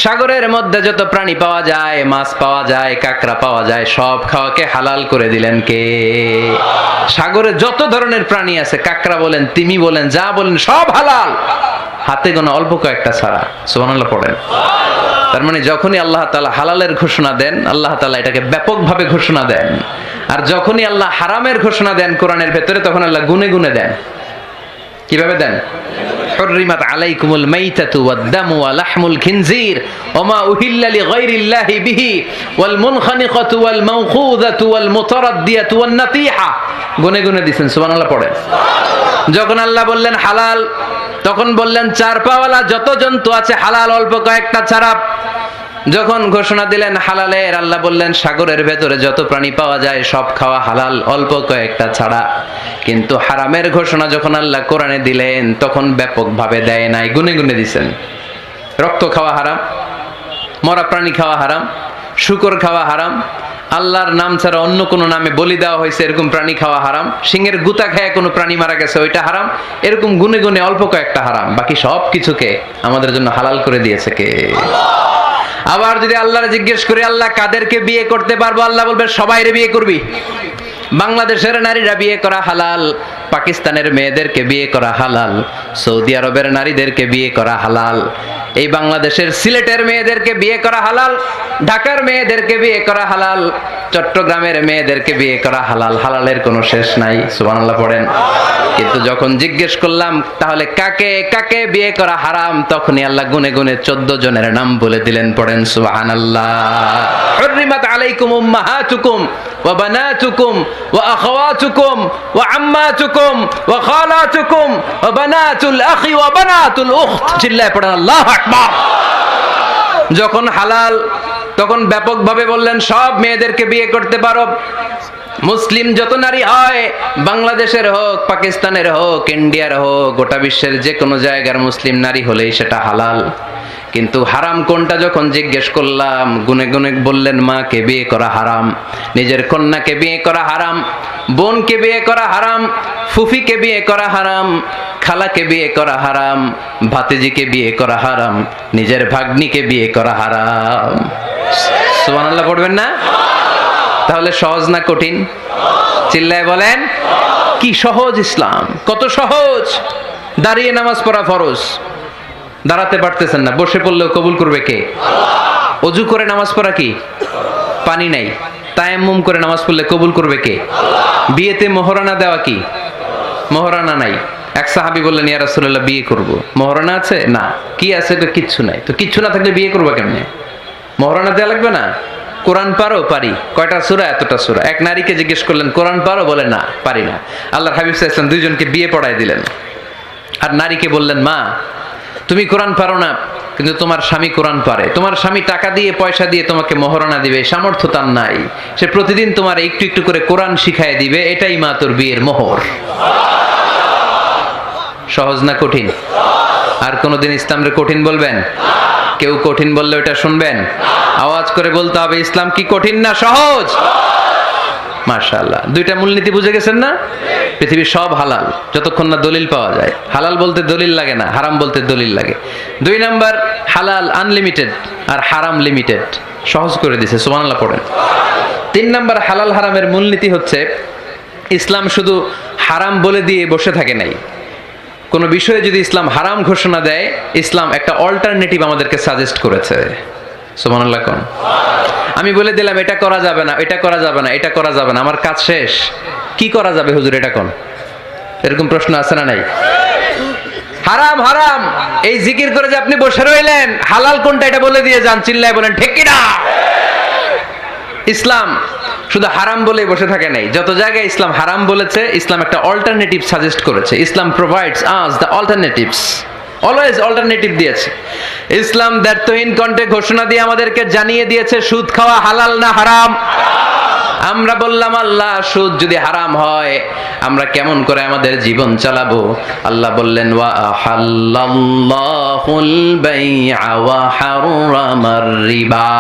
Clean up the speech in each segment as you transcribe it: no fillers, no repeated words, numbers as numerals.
সাগরের মধ্যে যত প্রাণী পাওয়া যায়, মাছ পাওয়া যায়, কাঁকড়া পাওয়া যায়, সব খাওয়াকে হালাল করে দিলেন কে? সাগরে যত ধরনের প্রাণী আছে, কাঁকড়া বলেন, তিমি বলেন, যা বলেন, সব হালাল, হাতে গোনা অল্প কয়েকটা ছাড়া। সুবহানাল্লাহ পড়েন। তার মানে যখনই আল্লাহ তাআলা হালালের ঘোষণা দেন, আল্লাহ তাআলা এটাকে ব্যাপকভাবে ঘোষণা দেন। আর যখনই আল্লাহ হারামের ঘোষণা দেন কোরআনের ভেতরে, তখন আল্লাহ গুনে গুনে দেন। কিভাবে দেন? حرمت عليكم الميتة والدم ولحم الخنزير وما أهل لغير الله به والمنخنقة والموقوذة والمتردية والنطيحة গুনে গুনে দিয়েছেন। সুবহানাল্লাহ পড়েন। যখন আল্লাহ বললেন হালাল, তখন বললেন চার পাওয়ালা যত জন্তু আছে হালাল, অল্প কয়েকটা ছাড়া। যখন ঘোষণা দিলেন হালালের, আল্লাহ বললেন সাগরের ভেতরে যত প্রাণী পাওয়া যায় সব খাওয়া হালাল, অল্প কয়েকটা ছাড়া। কিন্তু হারামের ঘোষণা যখন আল্লাহ কোরআনে দিলেন, তখন ব্যাপকভাবে দেয় নাই, গুনে গুনে দিছেন। রক্ত খাওয়া হারাম, মরা প্রাণী খাওয়া হারাম, শূকর খাওয়া হারাম, আল্লাহর নাম ছাড়া অন্য কোনো নামে বলি দেওয়া হয়েছে এরকম প্রাণী খাওয়া হারাম, সিংহের গুতা খেয়ে কোনো প্রাণী মারা গেছে ওইটা হারাম। এরকম গুনে গুনে অল্প কয়েকটা হারাম, বাকি সব কিছুকে আমাদের জন্য হালাল করে দিয়েছে কে? আবার যদি আল্লাহর জিজ্ঞেস করি আল্লাহ কাদেরকে বিয়ে করতে পারবো, আল্লাহ বলবে সবাইরে বিয়ে করবি। বাংলাদেশের নারীরা বিয়ে করা হালাল, পাকিস্তানের মেয়েদেরকে বিয়ে করা হালাল, সৌদি আরবের নারীদেরকে বিয়ে করা হালাল, এই বাংলাদেশের সিলেটের মেয়েদেরকে বিয়ে করা হালাল, ঢাকার মেয়েদেরকে বিয়ে করা হালাল, চট্টগ্রামের মেয়েদেরকে বিয়ে করা হালাল। হালালের কোনো শেষ নাই। সুবহানাল্লাহ পড়েন। কিন্তু যখন জিজ্ঞেস করলাম তাহলে কাকে কাকে বিয়ে করা হারাম, তখনই আল্লাহ গুনে গুনে 14 জনের নাম বলে দিলেন। পড়েন সুবহানাল্লাহ। হুররিমাত আলাইকুম উম্মাহাতুকুম ওয়া বানাতুকুম ওয়া আখাওয়াতুকুম ওয়া আম্মাতুকুম ওয়া খালাতুকুম ওয়া বানাতুল আখি ওয়া বানাতুল উখত। চিল্লায় পড়েন আল্লাহু আকবার। যখন হালাল, তখন ব্যাপকভাবে বললেন সব মেয়েদেরকে বিয়ে করতে পারো। মুসলিম যত নারী হয়, বাংলাদেশের হোক, পাকিস্তানের হোক, ইন্ডিয়ার হোক, গোটা বিশ্বের যে কোনো জায়গার মুসলিম নারী হলেই সেটা হালাল। কিন্তু হারাম কোনটা যখন জিজ্ঞেস করলাম, গুনে গুনে বললেন মাকে বিয়ে করা হারাম, নিজের কন্যাকে বিয়ে করা হারাম, বোনকে বিয়ে করা হারাম, ফুফিকে বিয়ে করা হারাম, খালাকে বিয়ে করা হারাম, ভাতিজিকে বিয়ে করা হারাম, নিজের ভাগ্নিকে বিয়ে করা হারাম। সুবহানাল্লাহ পড়বেন না? তাহলে সহজ না কঠিন? চিল্লায় বলেন। কি সহজ ইসলাম, কত সহজ। দাঁড়িয়ে নামাজ পড়া ফরজ, দাঁড়াতে পারতেছেন না, বসে পড়লেও কবুল করবে কে? অজু করে নামাজ পড়া কি? পানি নাই, তায়াম্মুম করে নামাজ পড়লে কবুল করবে কে? বিয়েতে মোহরানা দেওয়া কি? মোহরানা নাই। এক সাহাবী বললেন ইয়া রাসূলুল্লাহ বিয়ে করব, মোহরানা আছে? না। কি আছে? তো কিচ্ছু নাই। তো কিচ্ছু না থাকলে বিয়ে করবো কেমনে? মোহরানা দেওয়া লাগবে না? কোরআন পারো? পারি। কয়টা সূরা? এতটা সূরা। এক নারীকে জিজ্ঞেস করলেন কোরআন পারো? বলে না, পারি না। আল্লাহর হাবিব সাল্লাল্লাহু আলাইহি ওয়াসাল্লাম দুইজনকে বিয়ে পড়ায় দিলেন। আর নারীকে বললেন মা তুমি কোরআন পারো না, কিন্তু তোমার স্বামী কোরআন পারে, তোমার স্বামী টাকা দিয়ে পয়সা দিয়ে তোমাকে মোহরানা দিবে, সামর্থ্য তার নাই, সে প্রতিদিন তোমার একটু একটু করে কোরআন শিখায় দিবে, এটাই মা তোর বিয়ের মোহর। সহজ না কঠিন? আর কোনদিন ইসলামরে কঠিন বলবেন? কেউ কঠিন বললে ওটা শুনবেন? আওয়াজ করে বলতে হবে ইসলাম কি কঠিন না সহজ? মাশাআল্লাহ। দুইটা মূলনীতি বুঝে গেছেন না? পৃথিবীর সব হালাল যতক্ষণ না দলিল পাওয়া যায়। হালাল বলতে দলিল লাগে না, হারাম বলতে দলিল লাগে। 2 নাম্বার, হালাল আনলিমিটেড আর হারাম লিমিটেড। সহজ করে দিয়েছে। সুবহানাল্লাহ পড়েন। 3 নাম্বার, হালাল হারামের মূলনীতি হচ্ছে ইসলাম শুধু হারাম বলে দিয়ে বসে থাকে নাই। কোন বিষয়ে যদি ইসলাম হারাম ঘোষণা দেয়, ইসলাম একটা অল্টারনেটিভ আমাদেরকে সাজেস্ট করেছে। সুবহানাল্লাহ কোন? আমি বলে দিলাম এটা করা যাবে না, এটা করা যাবে না, এটা করা যাবে না, আমার কাজ শেষ, কি করা যাবে হুজুর এটা কোন? এরকম প্রশ্ন আছে না নাই? হারাম হারাম এই জিকির করে যে আপনি বসে রইলেন, হালাল কোনটা এটা বলে দিয়ে যান, চিল্লায় বলেন ঠিক কি না? ইসলাম শুধু হারাম বলেই বসে থাকে নাই। যত জায়গায় ইসলাম হারাম বলেছে, ইসলাম একটা অল্টারনেটিভ সাজেস্ট করেছে। Islam provides us the alternatives, always alternative দিয়েছে। ইসলাম দ্ব্যর্থহীন কণ্ঠে ঘোষণা দিয়ে আমাদেরকে জানিয়ে দিয়েছে সুদ খাওয়া হালাল না হারাম। আমরা বললাম আল্লাহ সুদ যদি হারাম হয় আমরা কেমন করে আমাদের জীবন চালাবো? আল্লাহ বললেন ওয়া আহাল্লাল্লাহুল বাই'a ওয়া হারামার রিবা।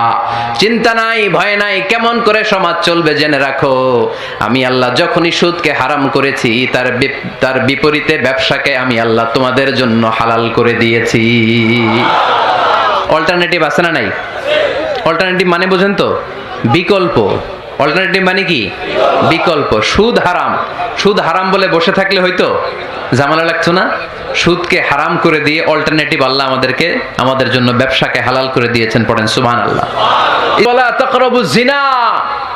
চিন্তা নাই, ভয় নাই, কেমন করে সমাজ চলবে জেনে রাখো। আমি আল্লাহ যখনই সুদকে হারাম করেছি তার বিপরীতে ব্যবসাকে আমি আল্লাহ তোমাদের জন্য হালাল করে দিয়েছি। অল্টারনেটিভ আছে না নাই? অল্টারনেটিভ মানে বোঝেন তো? বিকল্প। অল্টারনেটিভ মানে কি? বিকল্প। সুদ হারাম, সুদ হারাম বলে বসে থাকলে হয়তো ঝামেলা লাগতো না? সুদকে হারাম করে দিয়ে অল্টারনেটিভ আল্লাহ আমাদের জন্য ব্যবসাকে হালাল করে দিয়েছেন। পড়েন সুবহানাল্লাহ। ওয়ালা তাকরাবুজ জিনা,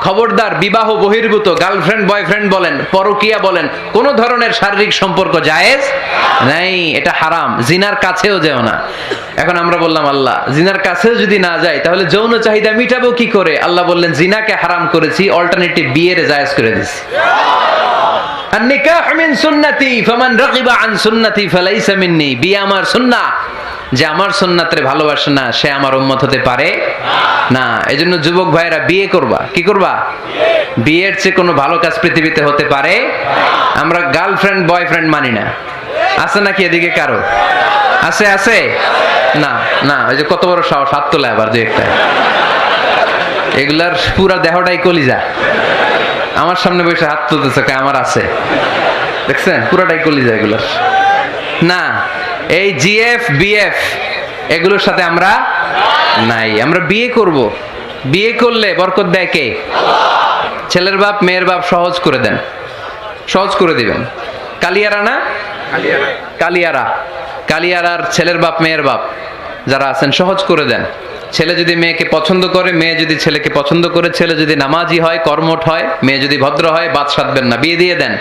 খবরদার বিবাহ বহির্ভূত গার্লফ্রেন্ড বয়ফ্রেন্ড বলেন, পরকীয়া বলেন, কোন ধরনের শারীরিক সম্পর্ক জায়েজ নাই, এটা হারাম। জিনার কাছেও যেও না। এখন আমরা বললাম আল্লাহ জিনার কাছেও যদি না যাই তাহলে যৌন চাহিদা মিটাবো কি করে? আল্লাহ বললেন জিনাকে হারাম করেছি, অল্টারনেটিভ বিয়ের জায়েজ করে দিয়েছি। আন-নিকাহু মিন সুন্নতি ফামান রাগিবা আন সুন্নতি ফালাইসা মিন্নি। বিয়ে আমার সুন্নাহ, যে আমার সুন্নাতরে ভালোবাসে না সে আমার উম্মত হতে পারে না। এজন্য যুবক ভাইরা বিয়ে করবা। কি করবা? বিয়ের চেয়ে কোনো ভালো কাজ পৃথিবীতে হতে পারে? আমরা গার্লফ্রেন্ড বয়ফ্রেন্ড মানি না। আছে নাকি এদিকে কারো? আছে? আছে না? না, ওই যে কত বড় সাহস, হাত তোলা আবার দুই একটা। এগুলার পুরা দেহটাই কলিজা। আমার সামনে বসে হাত তুলতেছে, আমার আছে, দেখছেন? পুরাটাই কলিজা এগুলার। না, এই জিএফ বিএফ এগুলোর সাথে আমরা নাই। আমরা বিয়ে করব। বিয়ে করলে বরকত দেয় কে? ছেলের বাপ মেয়ের বাপ সহজ করে দেন, সহজ করে দিবেন। কালিয়ারা না? কালিয়ারার ছেলের বাপ মেয়ের বাপ যারা আছেন সহজ করে দেন। ছেলে যদি মেয়েকে পছন্দ করে, মেয়ে যদি ছেলেকে পছন্দ করে, ছেলে যদি নামাজি হয়, কর্মঠ হয়, মেয়ে যদি ভদ্র হয়, বাদ সাধবেন না, বিয়ে দিয়ে দেন।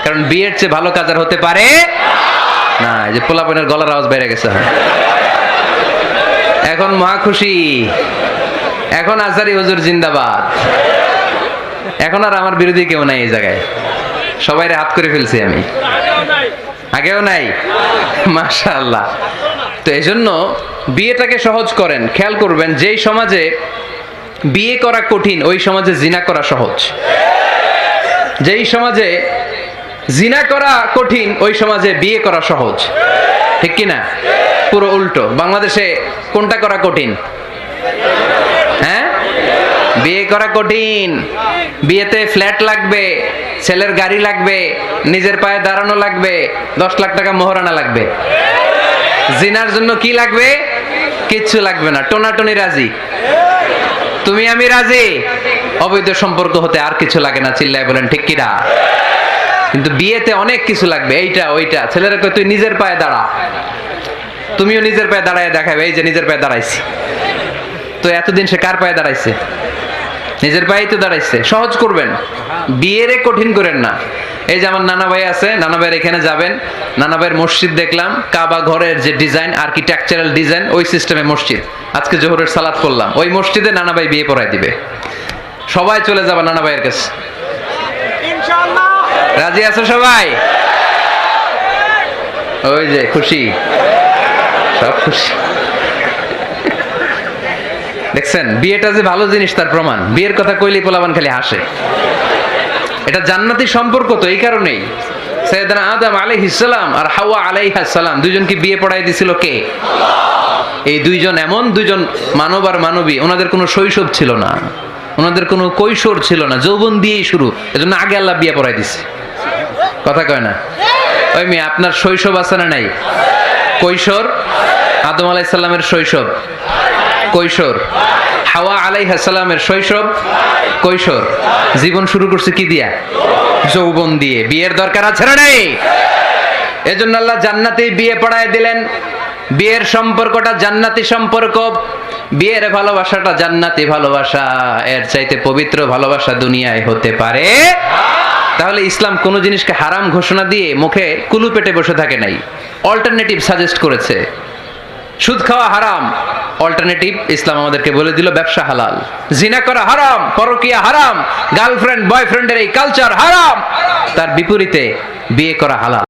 কারণ বিয়ের চেয়ে ভালো কাজ আর হতে পারে না। এই যে পোলাপনের গলার আওয়াজ বেড়ে গেছে। এখন মহা খুশি, এখন আজহারি হুজুর জিন্দাবাদ। এখন আর আমার বিরোধী কেউ নাই এই জায়গায়, সবাইরে হাত করে ফেলছি আমি। আগেও নাই, মাশাআল্লাহ। তো এই জন্য বিয়েটাকে সহজ করেন। খেয়াল করবেন, যেই সমাজে বিয়ে করা কঠিন ওই সমাজে জিনা করা সহজ। যেই সমাজে জিনা করা কঠিন ওই সমাজে বিয়ে করা সহজ। ঠিক কি না? পুরো উল্টো। বাংলাদেশে কোনটা করা কঠিন? হ্যাঁ, বিয়ে করা কঠিন। বিয়েতে ফ্ল্যাট লাগবে, ছেলের গাড়ি লাগবে, নিজের পায়ে দাঁড়ানো লাগবে, 10 লাখ টাকা মোহরানা লাগবে। জিনার জন্য কি লাগবে? কিচ্ছু লাগবে না, টোনাটনি রাজি, তুমি আমি রাজি। অবৈধ সম্পর্ক হতে আর কিছু লাগে না। চিল্লায় বলেন ঠিক কি না? কিন্তু বিয়েতে অনেক কিছু লাগবে, এইটা ওইটা। ছেলেরা কই তুই নিজের পায়ে দাঁড়া, তুমিও নিজের পায়ে দাঁড়ায় দেখাবে, এই যে নিজের পায়ে দাঁড়াইছি। তো এতদিন সে কার পায়ে দাঁড়াইছে? নিজের পায়েই তো দাঁড়াইছে। সহজ করবেন, বিয়েরে কঠিন করেন না। এই যে আমার নানা ভাই আছে, নানা ভাইয়ের এখানে যাবেন, নানা ভাইয়ের মসজিদ দেখলাম, কাবা ঘরের যে ডিজাইন, আর্কিটেকচারাল ডিজাইন, ওই সিস্টেমে মসজিদ। আজকে জোহরের সালাত করলাম, ওই মসজিদে নানা ভাই বিয়ে পড়ায় দিবে। সবাই চলে যাবে নানা ভাইয়ের কাছে, ইনশাআল্লাহ। রাজি আছো সবাই? ওই যে খুশি, সব খুশি। দেখছেন বিয়েটা যে ভালো জিনিস তার প্রমাণ। বিয়ের কথা কইলেই পোলাপান খালি হাসে। এটা জান্নাতি সম্পর্ক। তো এই কারণেই সাইয়েদনা আদম আলাইহিস সালাম আর হাওয়া আলাইহাস সালাম দুইজনকে বিয়ে পড়াই দিছিল কে? এই দুইজন এমন দুইজন মানব আর মানবী, ওনাদের কোনো শৈশব ছিল না, ওনাদের কোনো কৈশোর ছিল না, যৌবন দিয়েই শুরু। এজন্য আগে আল্লাহ বিয়ে পড়াই দিছে। কথা কয় না? ওই মেয়ে আপনার শৈশব আছে না নাই? কৈশোর। আদম আলাইহিস সালামের শৈশব, কৈশোর। হাওয়া আলাইহিস সালামের শৈশব, কৈশোর। জীবন শুরু করছে কি দিয়া? যৌবন দিয়ে। বিয়ের দরকার আছে না নাই? এজন্য আল্লাহ জান্নাতে বিয়ে পড়ায় দিলেন। বিয়ের সম্পর্কটা জান্নাতি সম্পর্ক, বিয়ের ভালোবাসাটা জান্নাতি ভালোবাসা। এর চাইতে পবিত্র ভালোবাসা দুনিয়ায় হতে পারে? তাহলে ইসলাম কোন জিনিসকে হারাম ঘোষণা দিয়ে মুখে কুলু পেটে বসে থাকে নাই, অল্টারনেটিভ সাজেস্ট করেছে। সুদ খাওয়া হারাম, অল্টারনেটিভ ইসলাম আমাদেরকে বলে দিল ব্যবসা হালাল। জিনা করা হারাম, পরকীয়া হারাম, গার্লফ্রেন্ড বয়ফ্রেন্ডের এই কালচার হারাম, তার বিপরীতে বিয়ে করা হালাল।